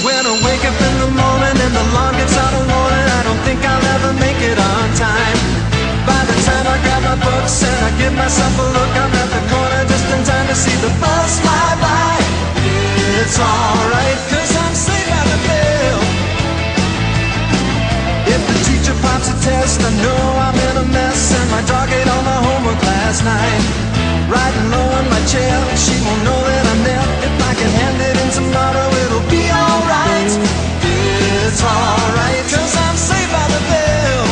when I wake up in the morning and the alarm gets out of warning, I don't think I'll ever make it on time. By the time I grab my books and I give myself a look, I'm at the corner just in time to see the bus fly by. It's alright, cause I'm safe by the bell. If the teacher pops a test, I know I'm in a mess, and my dog ate all my homework last night. Riding low in my chair, she won't know that I'm there. If I can hand it in tomorrow, it'll be alright. It's alright, cause I'm safe by the bell.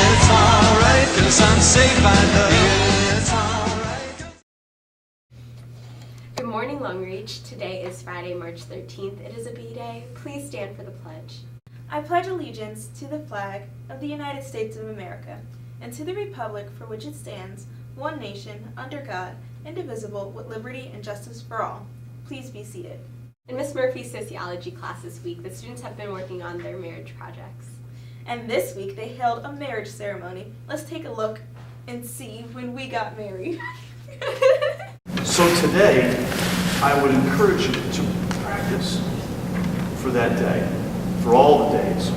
It's alright, cause I'm safe by the bell. Good morning, Longreach. Today is Friday, March 13th. It is a B-Day. Please stand for the pledge. I pledge allegiance to the flag of the United States of America and to the republic for which it stands, one nation, under God, indivisible, with liberty and justice for all. Please be seated. In Miss Murphy's sociology class this week, the students have been working on their marriage projects. And this week they held a marriage ceremony. Let's take a look and see when we got married. So today, I would encourage you to practice for that day, for all the days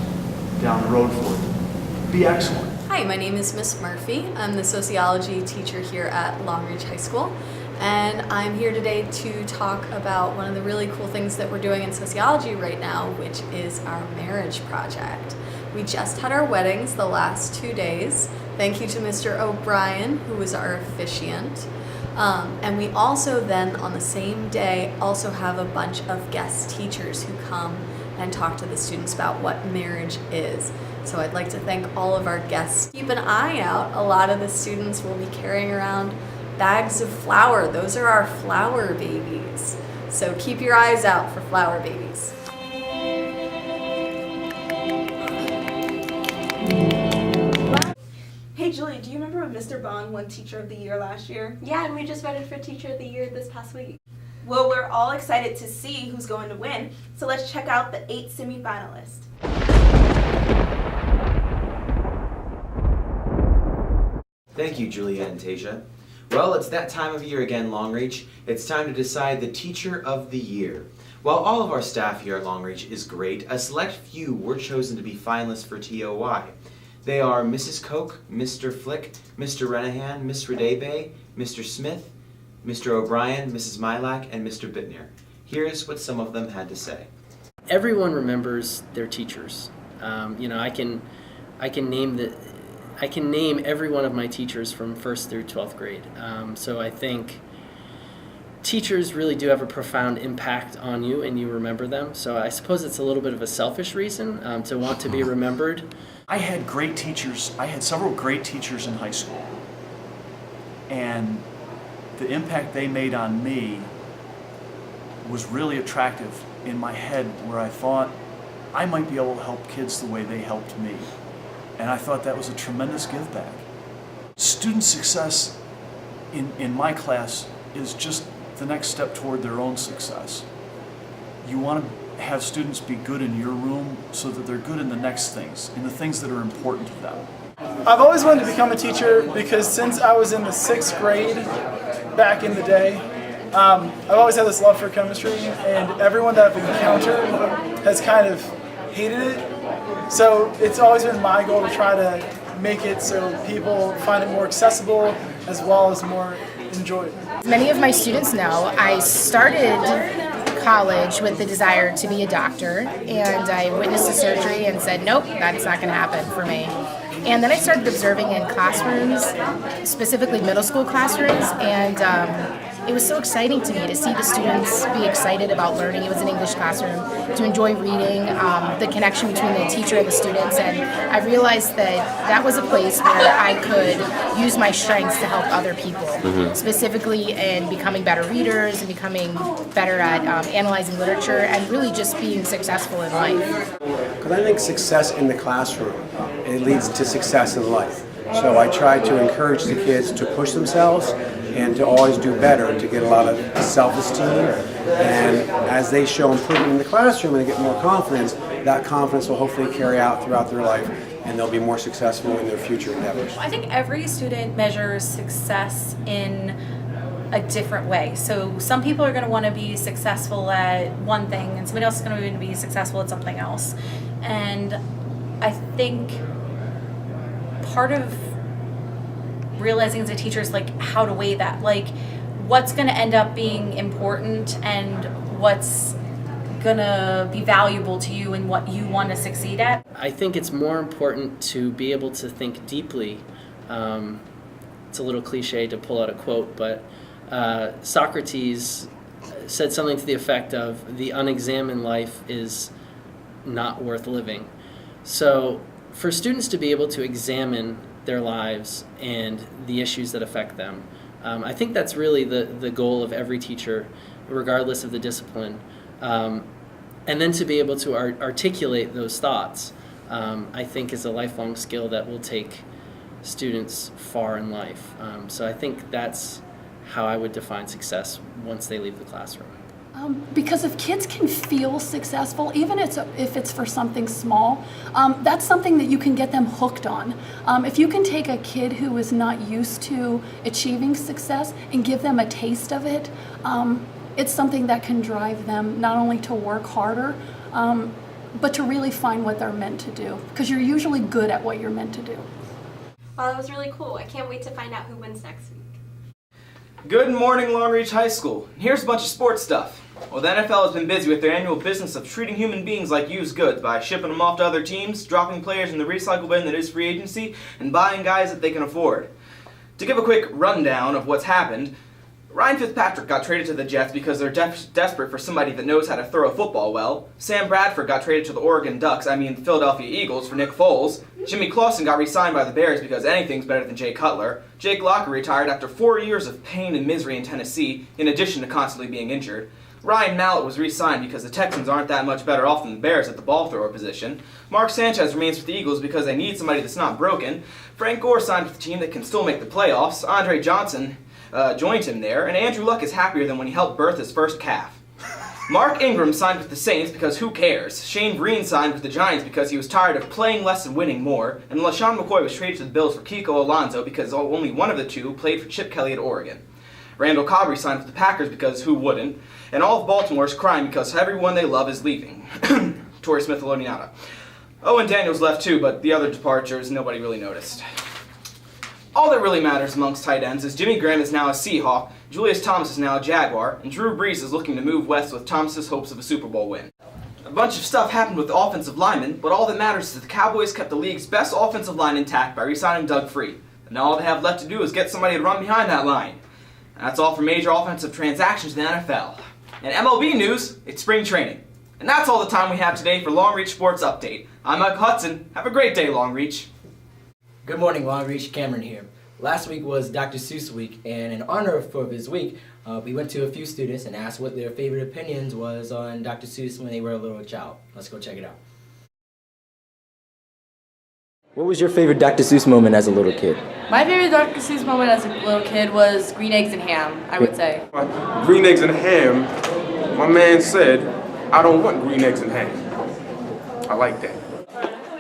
down the road for you. Be excellent. Hi, my name is Miss Murphy. I'm the sociology teacher here at Longreach High School, and I'm here today to talk about one of the really cool things that we're doing in sociology right now, which is our marriage project. We just had our weddings the last 2 days. Thank you to Mr. O'Brien, who was our officiant. And we also then, on the same day, also have a bunch of guest teachers who come and talk to the students about what marriage is. So I'd like to thank all of our guests. Keep an eye out. A lot of the students will be carrying around bags of flour. Those are our flower babies. So keep your eyes out for flower babies. Hey Julie, do you remember when Mr. Bond won Teacher of the Year last year? Yeah, and we just voted for Teacher of the Year this past week. Well, we're all excited to see who's going to win, so let's check out the 8 semifinalists. Thank you, Julia and Tasia. Well, it's that time of year again, Longreach. It's time to decide the Teacher of the Year. While all of our staff here at Longreach is great, a select few were chosen to be finalists for TOY. They are Mrs. Koch, Mr. Flick, Mr. Renahan, Miss Redebe, Mr. Smith, Mr. O'Brien, Mrs. Milak, and Mr. Bittner. Here's what some of them had to say. Everyone remembers their teachers. I can name every one of my teachers from 1st through 12th grade. So I think teachers really do have a profound impact on you, and you remember them. So I suppose it's a little bit of a selfish reason to want to be remembered. I had great teachers. I had several great teachers in high school. And the impact they made on me was really attractive in my head, where I thought I might be able to help kids the way they helped me. And I thought that was a tremendous give back. Student success in my class is just the next step toward their own success. You want to have students be good in your room so that they're good in the next things, in the things that are important to them. I've always wanted to become a teacher because since I was in the 6th grade back in the day, I've always had this love for chemistry, and everyone that I've encountered has kind of hated it. So it's always been my goal to try to make it so people find it more accessible as well as more enjoyable. Many of my students know I started college with the desire to be a doctor, and I witnessed a surgery and said, nope, that's not going to happen for me. And then I started observing in classrooms, specifically middle school classrooms, and it was so exciting to me to see the students be excited about learning. It was an English classroom, to enjoy reading, the connection between the teacher and the students, and I realized that that was a place where I could use my strengths to help other people, specifically in becoming better readers and becoming better at analyzing literature and really just being successful in life. Because I think success in the classroom, it leads to success in life. So I try to encourage the kids to push themselves and to always do better, to get a lot of self-esteem. And as they show improvement in the classroom and they get more confidence, that confidence will hopefully carry out throughout their life, and they'll be more successful in their future endeavors. I think every student measures success in a different way. So some people are going to want to be successful at one thing, and somebody else is going to be successful at something else. And I think part of realizing as a teacher is like how to weigh that, like what's going to end up being important and what's going to be valuable to you and what you want to succeed at. I think it's more important to be able to think deeply. It's a little cliche to pull out a quote, but Socrates said something to the effect of, the unexamined life is not worth living. So for students to be able to examine their lives and the issues that affect them, I think that's really the goal of every teacher, regardless of the discipline. And then to be able to articulate those thoughts, I think is a lifelong skill that will take students far in life. So I think that's how I would define success once they leave the classroom. Because if kids can feel successful, even if it's for something small, that's something that you can get them hooked on. If you can take a kid who is not used to achieving success and give them a taste of it, it's something that can drive them not only to work harder, but to really find what they're meant to do, because you're usually good at what you're meant to do. Wow, that was really cool. I can't wait to find out who wins next week. Good morning, Longreach High School. Here's a bunch of sports stuff. Well, the NFL has been busy with their annual business of treating human beings like used goods by shipping them off to other teams, dropping players in the recycle bin that is free agency, and buying guys that they can afford. To give a quick rundown of what's happened, Ryan Fitzpatrick got traded to the Jets because they're desperate for somebody that knows how to throw a football well. Sam Bradford got traded to the Oregon Ducks, the Philadelphia Eagles, for Nick Foles. Jimmy Clausen got re-signed by the Bears because anything's better than Jay Cutler. Jake Locker retired after 4 years of pain and misery in Tennessee, in addition to constantly being injured. Ryan Mallett was re-signed because the Texans aren't that much better off than the Bears at the ball thrower position. Mark Sanchez remains with the Eagles because they need somebody that's not broken. Frank Gore signed with a team that can still make the playoffs. Andre Johnson joined him there, and Andrew Luck is happier than when he helped birth his first calf. Mark Ingram signed with the Saints because who cares? Shane Vereen signed with the Giants because he was tired of playing less and winning more, and LaShawn McCoy was traded to the Bills for Kiko Alonso because only one of the two played for Chip Kelly at Oregon. Randall Cobb signed with the Packers because who wouldn't? And all of Baltimore is crying because everyone they love is leaving. Torrey Smith Aloniata. Owen Daniels left too, but the other departures nobody really noticed. All that really matters amongst tight ends is Jimmy Graham is now a Seahawk, Julius Thomas is now a Jaguar, and Drew Brees is looking to move west with Thomas's hopes of a Super Bowl win. A bunch of stuff happened with the offensive linemen, but all that matters is that the Cowboys kept the league's best offensive line intact by re-signing Doug Free. And now all they have left to do is get somebody to run behind that line. And that's all for major offensive transactions in the NFL. In MLB news, it's spring training. And that's all the time we have today for Longreach Sports Update. I'm Mike Hudson. Have a great day, Longreach. Good morning, Longreach. Cameron here. Last week was Dr. Seuss week, and in honor of his week, we went to a few students and asked what their favorite opinions was on Dr. Seuss when they were a little child. Let's go check it out. What was your favorite Dr. Seuss moment as a little kid? My favorite Dr. Seuss moment as a little kid was green eggs and ham, I would say. Green eggs and ham, my man said, I don't want green eggs and ham. I like that.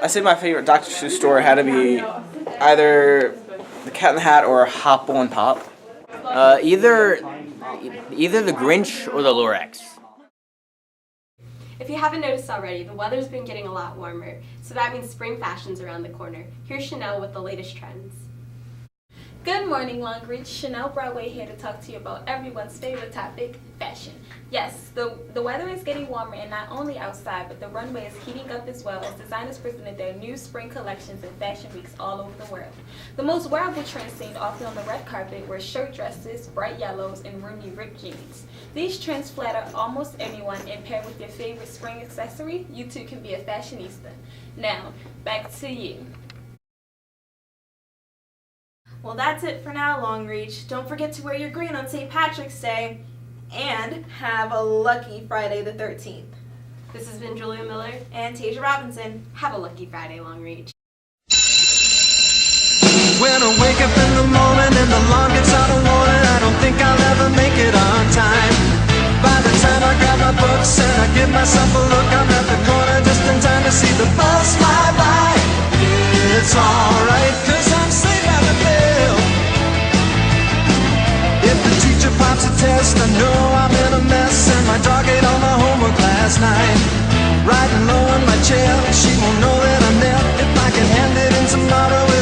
I say my favorite Dr. Seuss story had to be either The Cat in the Hat or Hopple and Pop. Either The Grinch or The Lorax. If you haven't noticed already, the weather's been getting a lot warmer, so that means spring fashion's around the corner. Here's Chanel with the latest trends. Good morning, Longreach. Chanel Broadway here to talk to you about everyone's favorite topic, fashion. Yes, the weather is getting warmer, and not only outside, but the runway is heating up as well as designers presented their new spring collections in fashion weeks all over the world. The most wearable trends seen often on the red carpet were shirt dresses, bright yellows, and roomy ripped jeans. These trends flatter almost anyone, and paired with your favorite spring accessory, you too can be a fashionista. Now, back to you. Well, that's it for now, Longreach. Don't forget to wear your green on St. Patrick's Day, and have a lucky Friday the 13th. This has been Julia Miller and Tasia Robinson. Have a lucky Friday, Longreach. When I wake up in the morning and the alarm gets out of warning, I don't think I'll ever make it on time. By the time I grab my books test. I know I'm in a mess, and my dog ate all my homework last night. Riding low in my chair, she won't know that I'm there. If I can hand it in tomorrow,